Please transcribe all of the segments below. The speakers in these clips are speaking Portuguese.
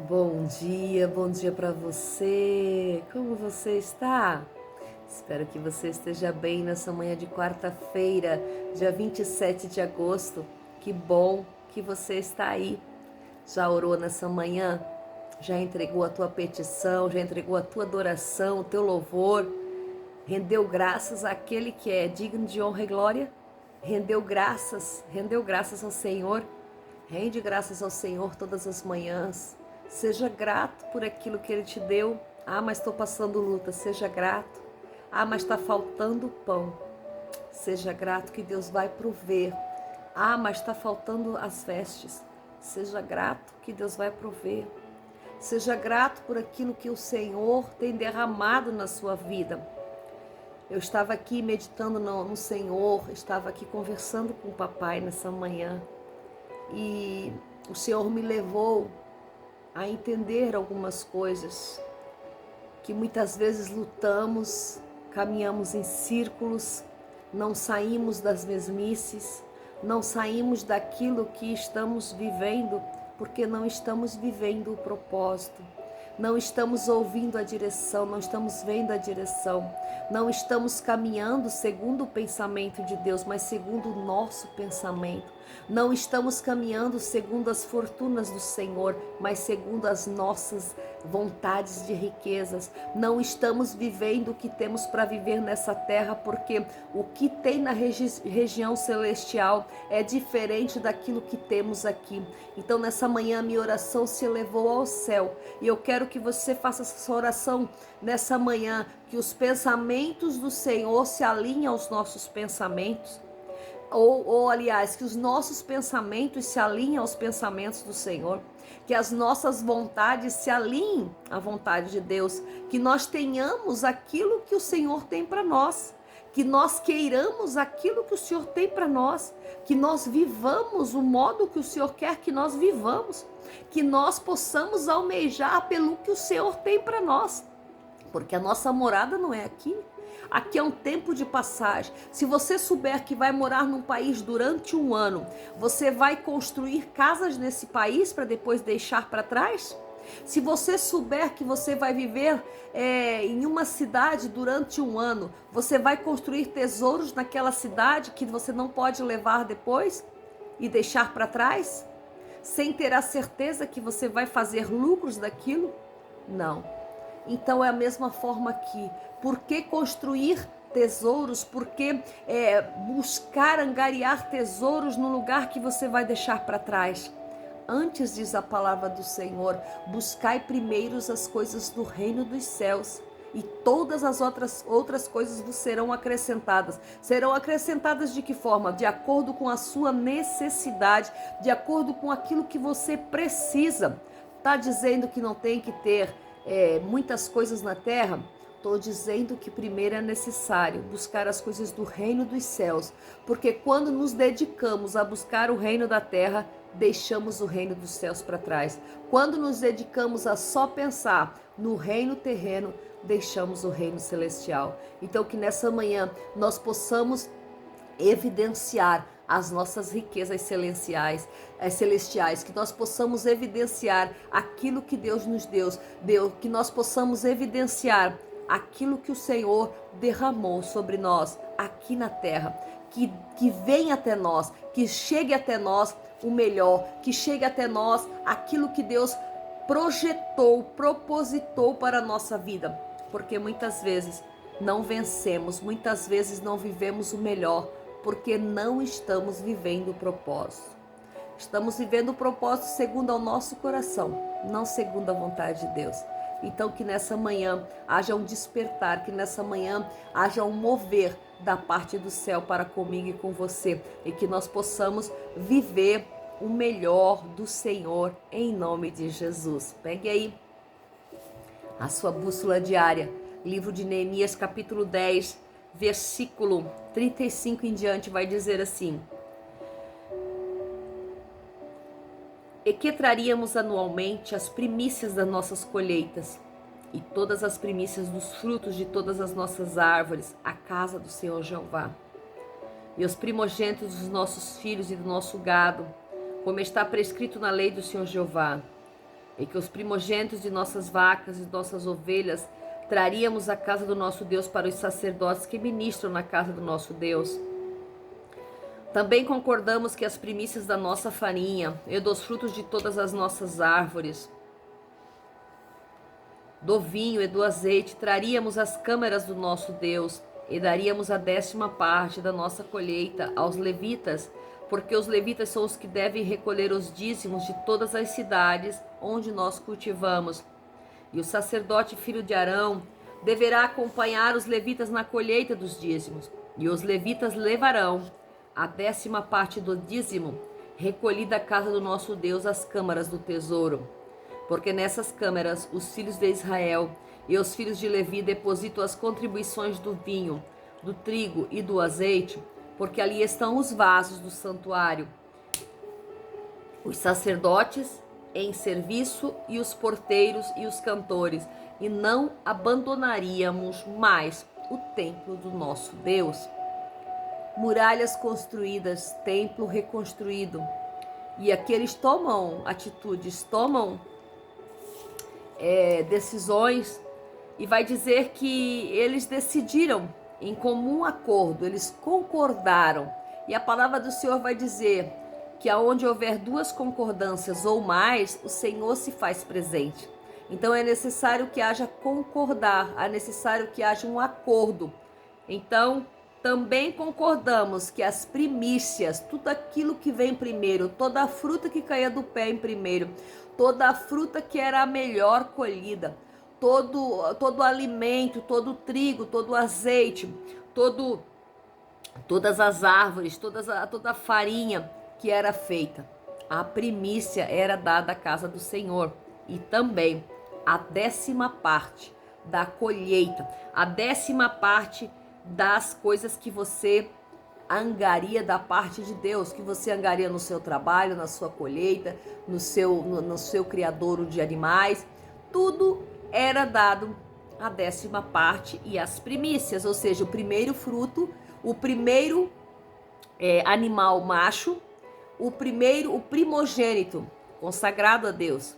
Bom dia para você. Como você está? Espero que você esteja bem nessa manhã de quarta-feira, dia 27 de agosto. Que bom que você está aí. Já orou nessa manhã? Já entregou a tua petição? Já entregou a tua adoração, o teu louvor? Rendeu graças àquele que é digno de honra e glória? Rendeu graças ao Senhor. Rende graças ao Senhor todas as manhãs. Seja grato por aquilo que Ele te deu. Ah, mas estou passando luta. Seja grato. Ah, mas está faltando pão. Seja grato que Deus vai prover. Ah, mas está faltando as vestes. Seja grato que Deus vai prover. Seja grato por aquilo que o Senhor tem derramado na sua vida. Eu estava aqui meditando no Senhor, estava aqui conversando com o papai nessa manhã e o Senhor me levou a entender algumas coisas que muitas vezes lutamos, caminhamos em círculos, não saímos das mesmices, não saímos daquilo que estamos vivendo porque não estamos vivendo o propósito. Não estamos ouvindo a direção, não estamos vendo a direção, não estamos caminhando segundo o pensamento de Deus, mas segundo o nosso pensamento. Não estamos caminhando segundo as fortunas do Senhor, mas segundo as nossas vontades de riquezas. Não estamos vivendo o que temos para viver nessa terra, porque o que tem na região celestial é diferente daquilo que temos aqui. Então nessa manhã minha oração se elevou ao céu e eu quero que você faça essa oração nessa manhã, que os pensamentos do Senhor se alinhem aos nossos pensamentos. Aliás, que os nossos pensamentos se alinhem aos pensamentos do Senhor, que as nossas vontades se alinhem à vontade de Deus, que nós tenhamos aquilo que o Senhor tem para nós, que nós queiramos aquilo que o Senhor tem para nós, que nós vivamos o modo que o Senhor quer que nós vivamos, que nós possamos almejar pelo que o Senhor tem para nós, porque a nossa morada não é aqui. Aqui é um tempo de passagem. Se você souber que vai morar num país durante um ano, você vai construir casas nesse país para depois deixar para trás? Se você souber que você vai viver em uma cidade durante um ano, você vai construir tesouros naquela cidade que você não pode levar depois e deixar para trás? Sem ter a certeza que você vai fazer lucros daquilo? Não. Então é a mesma forma aqui. Por que construir tesouros? Por que buscar angariar tesouros no lugar que você vai deixar para trás? Antes, diz a palavra do Senhor, buscai primeiro as coisas do reino dos céus, e todas as outras coisas vos serão acrescentadas. Serão acrescentadas de que forma? De acordo com a sua necessidade, de acordo com aquilo que você precisa. Está dizendo que não tem que ter muitas coisas na terra? Estou dizendo que primeiro é necessário buscar as coisas do reino dos céus, porque quando nos dedicamos a buscar o reino da terra, deixamos o reino dos céus para trás. Quando nos dedicamos a só pensar no reino terreno, deixamos o reino celestial. Então que nessa manhã nós possamos evidenciar as nossas riquezas celestiais, que nós possamos evidenciar aquilo que Deus nos deu, que nós possamos evidenciar aquilo que o Senhor derramou sobre nós aqui na terra, que venha até nós, que chegue até nós o melhor, que chegue até nós aquilo que Deus projetou, propositou para a nossa vida, porque muitas vezes não vencemos, muitas vezes não vivemos o melhor, porque não estamos vivendo o propósito. Estamos vivendo o propósito segundo ao nosso coração, não segundo a vontade de Deus. Então que nessa manhã haja um despertar, que nessa manhã haja um mover da parte do céu para comigo e com você, e que nós possamos viver o melhor do Senhor em nome de Jesus. Pegue aí a sua bússola diária, livro de Neemias, capítulo 10, versículo 35 em diante, vai dizer assim: e que traríamos anualmente as primícias das nossas colheitas e todas as primícias dos frutos de todas as nossas árvores à casa do Senhor Jeová, e os primogênitos dos nossos filhos e do nosso gado, como está prescrito na lei do Senhor Jeová. e que os primogênitos de nossas vacas e nossas ovelhas traríamos à casa do nosso Deus para os sacerdotes que ministram na casa do nosso Deus. Também concordamos que as primícias da nossa farinha e dos frutos de todas as nossas árvores, do vinho e do azeite, traríamos às câmaras do nosso Deus e daríamos a 10ª parte da nossa colheita aos levitas, porque os levitas são os que devem recolher os dízimos de todas as cidades onde nós cultivamos. E o sacerdote filho de Arão deverá acompanhar os levitas na colheita dos dízimos, e os levitas levarão a 10ª parte do dízimo recolhida à casa do nosso Deus às câmaras do tesouro. Porque nessas câmaras os filhos de Israel e os filhos de Levi depositam as contribuições do vinho, do trigo e do azeite, porque ali estão os vasos do santuário, os sacerdotes em serviço e os porteiros e os cantores, e não abandonaríamos mais o templo do nosso Deus. Muralhas construídas, templo reconstruído. E aqui eles tomam atitudes, tomam decisões, e vai dizer que eles decidiram em comum acordo, eles concordaram. E a palavra do Senhor vai dizer que aonde houver 2 concordâncias ou mais, o Senhor se faz presente. Então é necessário que haja concordar, é necessário que haja um acordo. Então, também concordamos que as primícias, tudo aquilo que vem primeiro, toda a fruta que caía do pé em primeiro, toda a fruta que era a melhor colhida, todo alimento, todo o trigo, todo o azeite, todas as árvores, toda a farinha que era feita, a primícia era dada à casa do Senhor. E também a 10ª parte da colheita, a 10ª parte das coisas que você angaria da parte de Deus, que você angaria no seu trabalho, na sua colheita, no seu criadouro de animais, tudo era dado a 10ª parte e as primícias, ou seja, o primeiro fruto, o primeiro animal macho, o primogênito consagrado a Deus.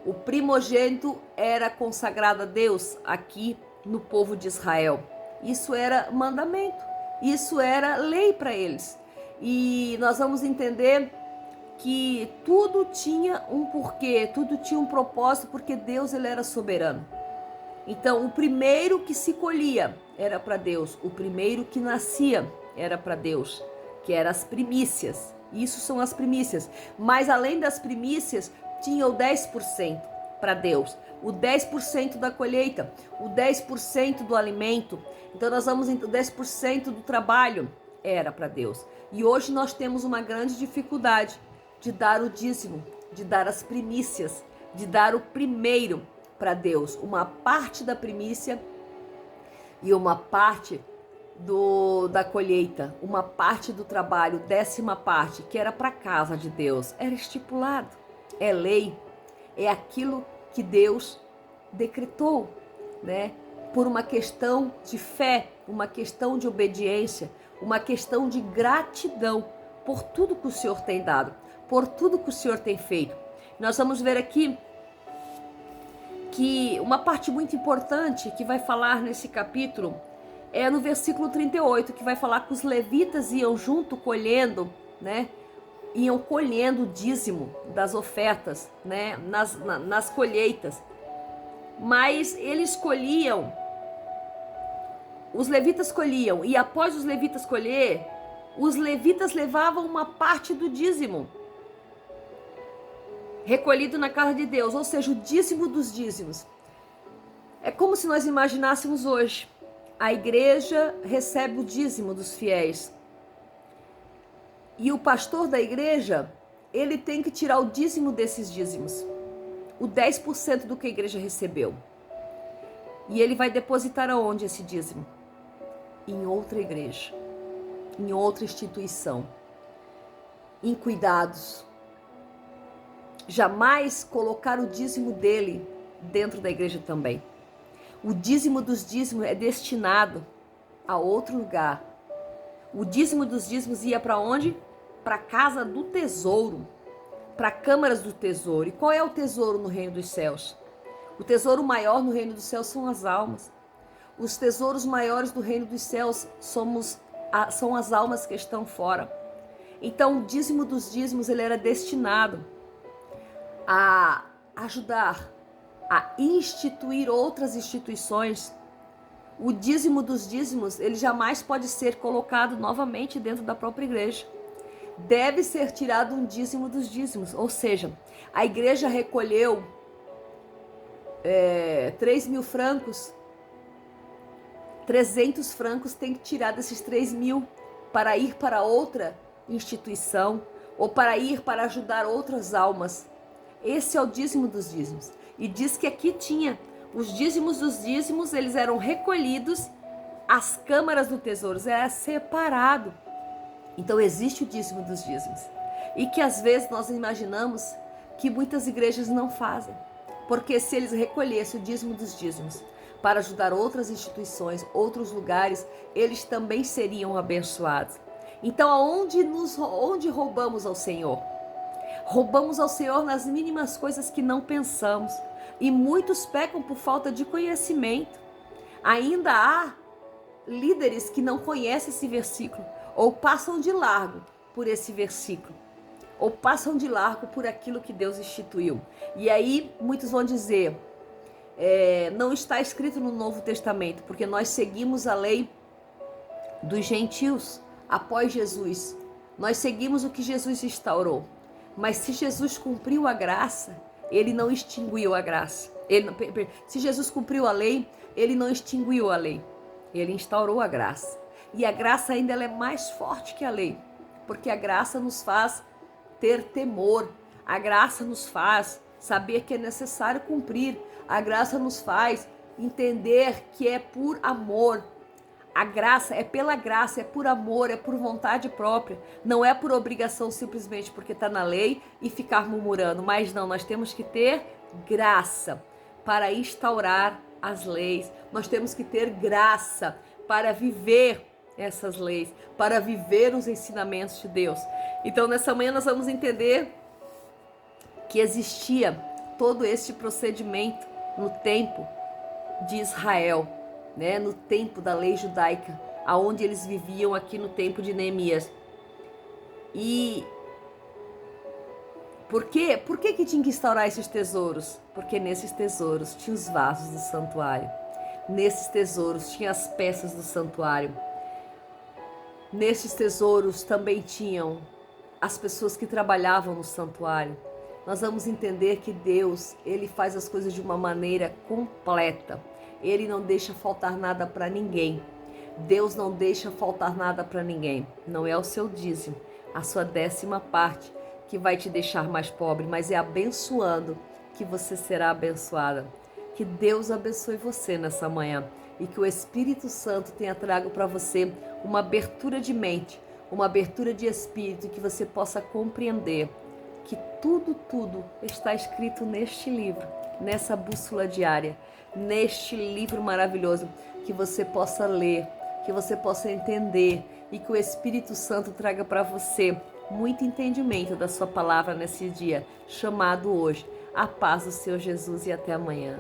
O primogênito era consagrado a Deus aqui no povo de Israel. Isso era mandamento, isso era lei para eles. E nós vamos entender que tudo tinha um porquê, tudo tinha um propósito, porque Deus, ele era soberano. Então, o primeiro que se colhia era para Deus, o primeiro que nascia era para Deus, que eram as primícias. Isso são as primícias. Mas além das primícias, tinha o 10% para Deus, o 10% da colheita, o 10% do alimento. Então nós vamos em 10% do trabalho era para Deus. E hoje nós temos uma grande dificuldade de dar o dízimo, de dar as primícias, de dar o primeiro para Deus, uma parte da primícia e uma parte da colheita, uma parte do trabalho, 10ª parte, que era para a casa de Deus. Era estipulado, é lei, é aquilo que Deus decretou, né? Por uma questão de fé, uma questão de obediência, uma questão de gratidão por tudo que o Senhor tem dado, por tudo que o Senhor tem feito. Nós vamos ver aqui que uma parte muito importante que vai falar nesse capítulo é no versículo 38, que vai falar que os levitas iam junto colhendo, né? Iam colhendo o dízimo das ofertas, né? Nas colheitas. Mas eles colhiam, os levitas colhiam, e após os levitas colher, os levitas levavam uma parte do dízimo recolhido na casa de Deus, ou seja, o dízimo dos dízimos. É como se nós imaginássemos hoje, a igreja recebe o dízimo dos fiéis. E o pastor da igreja, ele tem que tirar o dízimo desses dízimos. O 10% do que a igreja recebeu. E ele vai depositar aonde esse dízimo? Em outra igreja. Em outra instituição. Em cuidados. Jamais colocar o dízimo dele dentro da igreja também. O dízimo dos dízimos é destinado a outro lugar. O dízimo dos dízimos ia para onde? Para a casa do tesouro. para câmaras do tesouro. E qual é o tesouro no reino dos céus? O tesouro maior no reino dos céus são as almas. Os tesouros maiores do reino dos céus são as almas que estão fora. Então, o dízimo dos dízimos, ele era destinado a ajudar a instituir outras instituições. O dízimo dos dízimos, ele jamais pode ser colocado novamente dentro da própria igreja. Deve ser tirado um dízimo dos dízimos, ou seja, a igreja recolheu 3.000 francos, 300 francos tem que tirar desses 3.000 para ir para outra instituição ou para ir para ajudar outras almas. Esse é o dízimo dos dízimos. E diz que aqui tinha os dízimos dos dízimos, eles eram recolhidos às câmaras do tesouro, era separado. Então existe o dízimo dos dízimos. E que às vezes nós imaginamos que muitas igrejas não fazem. Porque se eles recolhessem o dízimo dos dízimos para ajudar outras instituições, outros lugares, eles também seriam abençoados. Então onde roubamos ao Senhor? Roubamos ao Senhor nas mínimas coisas que não pensamos. E muitos pecam por falta de conhecimento. Ainda há líderes que não conhecem esse versículo, ou passam de largo por esse versículo, ou passam de largo por aquilo que Deus instituiu. E aí muitos vão dizer, não está escrito no Novo Testamento, porque nós seguimos a lei dos gentios após Jesus. Nós seguimos o que Jesus instaurou. Mas se Jesus cumpriu a graça, ele não extinguiu a graça. Se Jesus cumpriu a lei, ele não extinguiu a lei. Ele instaurou a graça. E a graça ainda ela é mais forte que a lei. Porque a graça nos faz ter temor. A graça nos faz saber que é necessário cumprir. A graça nos faz entender que é por amor. A graça é pela graça, é por amor, é por vontade própria. Não é por obrigação simplesmente porque está na lei e ficar murmurando. Mas não, nós temos que ter graça para instaurar as leis. Nós temos que ter graça para viver essas leis, para viver os ensinamentos de Deus. Então nessa manhã nós vamos entender que existia todo este procedimento no tempo de Israel, né, no tempo da lei judaica, aonde eles viviam aqui no tempo de Neemias. E por que tinha que instaurar esses tesouros? Porque nesses tesouros tinha os vasos do santuário. Nesses tesouros tinha as peças do santuário. Nesses tesouros também tinham as pessoas que trabalhavam no santuário. Nós vamos entender que Deus, ele faz as coisas de uma maneira completa. Ele não deixa faltar nada para ninguém. Deus não deixa faltar nada para ninguém. Não é o seu dízimo, a sua 10ª parte que vai te deixar mais pobre, mas é abençoando que você será abençoada. Que Deus abençoe você nessa manhã e que o Espírito Santo tenha trago para você uma abertura de mente, uma abertura de espírito, que você possa compreender que tudo está escrito neste livro, nessa bússola diária, neste livro maravilhoso, que você possa ler, que você possa entender e que o Espírito Santo traga para você muito entendimento da sua palavra nesse dia, chamado hoje. A paz do Senhor Jesus e até amanhã.